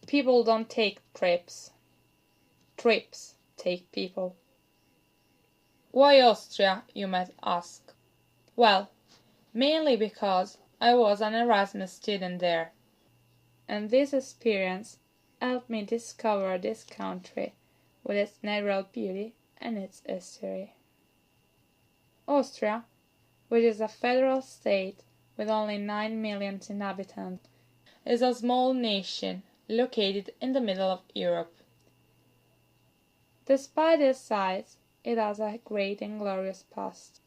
People don't take trips. Trips take people. Why Austria, you might ask? Well, mainly because I was an Erasmus student there, and this experience helped me discover this country with its natural beauty and its history. Austria, which is a federal state with only 9 million inhabitants, is a small nation located in the middle of Europe. Despite its size, it has a great and glorious past.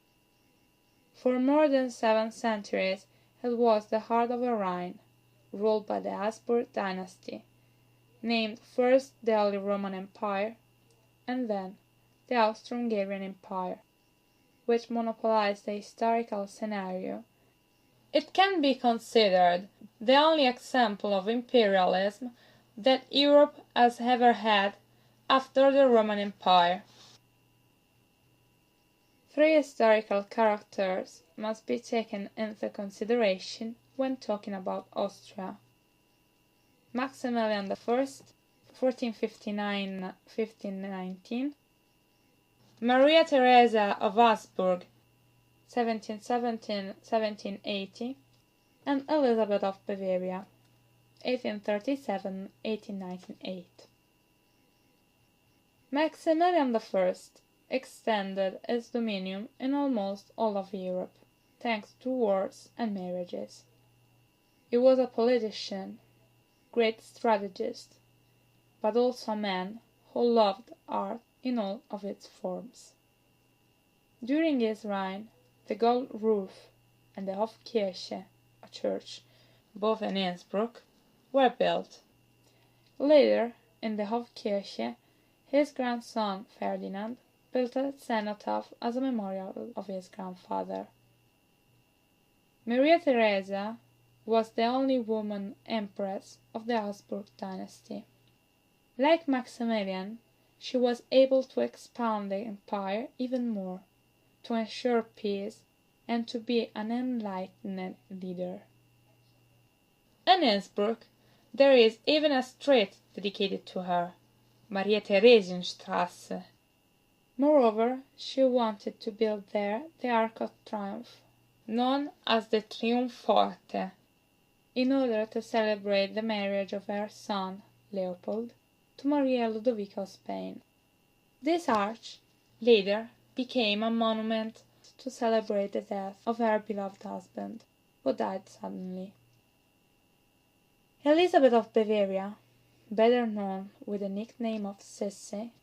For more than 7 centuries, it was the heart of the Rhine, ruled by the Habsburg dynasty, named first the Holy Roman Empire and then the Austro-Hungarian Empire, which monopolized the historical scenario. It can be considered the only example of imperialism that Europe has ever had after the Roman Empire. 3 historical characters must be taken into consideration when talking about Austria. Maximilian I, 1459–1519, Maria Theresa of Habsburg, 1717–1780, and Elizabeth of Bavaria, 1837–1898. Maximilian I extended his dominion in almost all of Europe, thanks to wars and marriages. He was a politician, great strategist, but also a man who loved art in all of its forms. During his reign, the gold roof and the Hofkirche, a church, both in Innsbruck, were built. Later, in the Hofkirche, his grandson Ferdinand built a cenotaph as a memorial of his grandfather. Maria Theresa was the only woman empress of the Habsburg dynasty. Like Maximilian, she was able to expand the empire even more, to ensure peace, and to be an enlightened leader. In Innsbruck, there is even a street dedicated to her, Maria Theresienstrasse. Moreover, she wanted to build there the Arch of Triumph, known as the Triumphorte, in order to celebrate the marriage of her son, Leopold, to Maria Ludovica of Spain. This arch later became a monument to celebrate the death of her beloved husband, who died suddenly. Elizabeth of Bavaria, better known with the nickname of Sissi,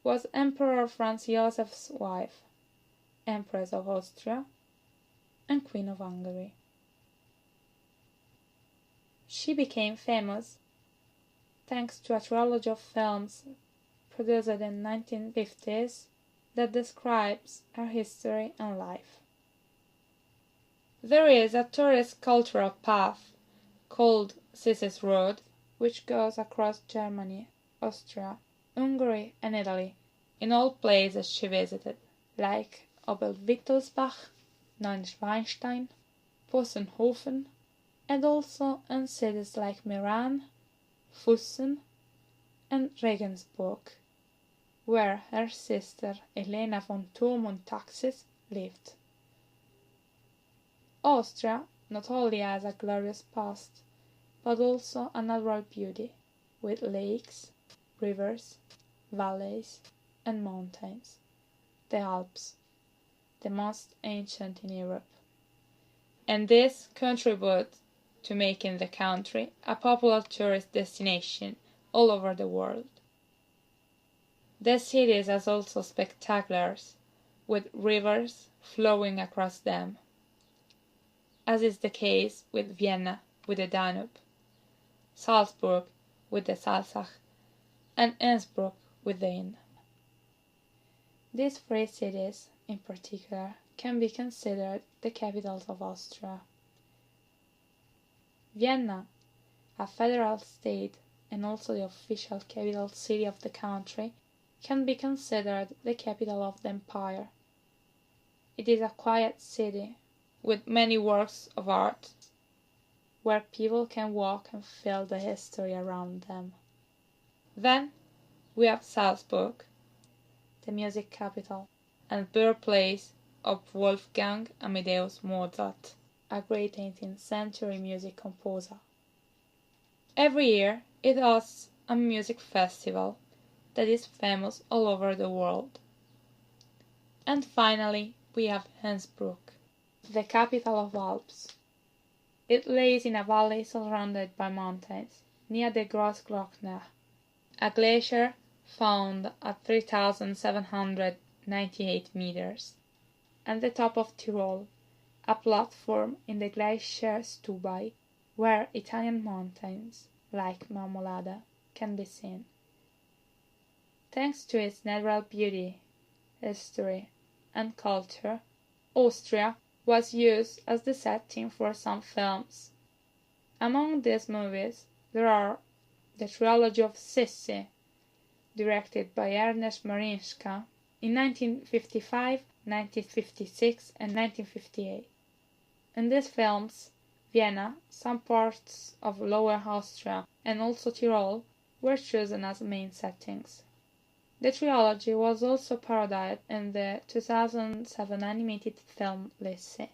was Emperor Franz Joseph's wife, Empress of Austria, and Queen of Hungary. She became famous thanks to a trilogy of films produced in the 1950s that describes her history and life. There is a tourist cultural path called Sissi's Road, which goes across Germany, Austria, Hungary and Italy, in all places she visited, like Oberwittelsbach, Neuschwanstein, Possenhofen, and also in cities like Meran, Fussen, and Regensburg, where her sister Helena von Thurm und Taxis lived. Austria not only has a glorious past, but also a natural beauty, with lakes, rivers, valleys, and mountains, the Alps, the most ancient in Europe. And this contributes to making the country a popular tourist destination all over the world. The cities are also spectacular, with rivers flowing across them, as is the case with Vienna with the Danube, Salzburg with the Salzach, and Innsbruck with the Inn. These 3 cities, in particular, can be considered the capitals of Austria. Vienna, a federal state and also the official capital city of the country, can be considered the capital of the empire. It is a quiet city with many works of art, where people can walk and feel the history around them. Then we have Salzburg, the music capital and birthplace of Wolfgang Amadeus Mozart, a great 18th century music composer. Every year it hosts a music festival that is famous all over the world. And finally we have Innsbruck, the capital of Alps. It lays in a valley surrounded by mountains, near the Grossglockner, a glacier found at 3,798 meters, and the top of Tyrol, a platform in the glacier Stubai, where Italian mountains, like Marmolada, can be seen. Thanks to its natural beauty, history, and culture, Austria was used as the setting for some films. Among these movies there are the trilogy of Sissi, directed by Ernest Marinska in 1955, 1956 and 1958. In these films, Vienna, some parts of Lower Austria and also Tyrol were chosen as main settings. The trilogy was also parodied in the 2007 animated film Lisse.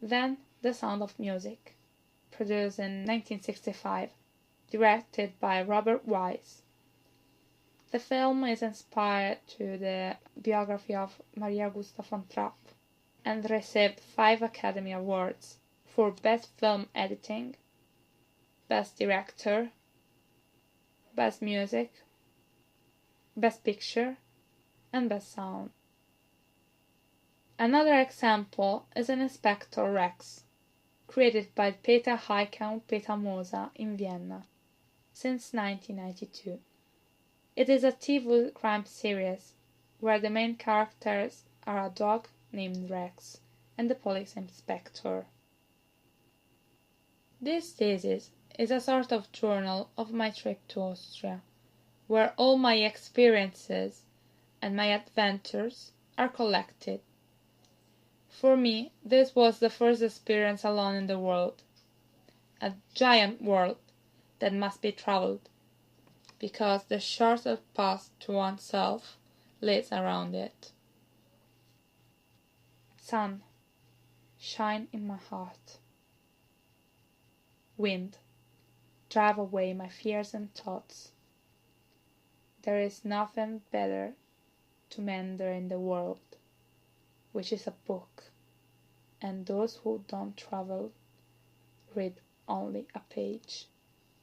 Then The Sound of Music, produced in 1965, directed by Robert Wise. The film is inspired to the biography of Maria Augusta von Trapp and received 5 Academy Awards for Best Film Editing, Best Director, Best Music, Best Picture, and Best Sound. Another example is an Inspector Rex, created by Peter Viscount Peter Moser in Vienna since 1992. It is a TV crime series where the main characters are a dog named Rex and the police inspector. This thesis is a sort of journal of my trip to Austria, where all my experiences and my adventures are collected. For me, this was the first experience alone in the world, a giant world that must be traveled, because the shortest path to oneself leads around it. Sun, shine in my heart. Wind, drive away my fears and thoughts. There is nothing better to mender in the world, which is a book, and those who don't travel read only a page.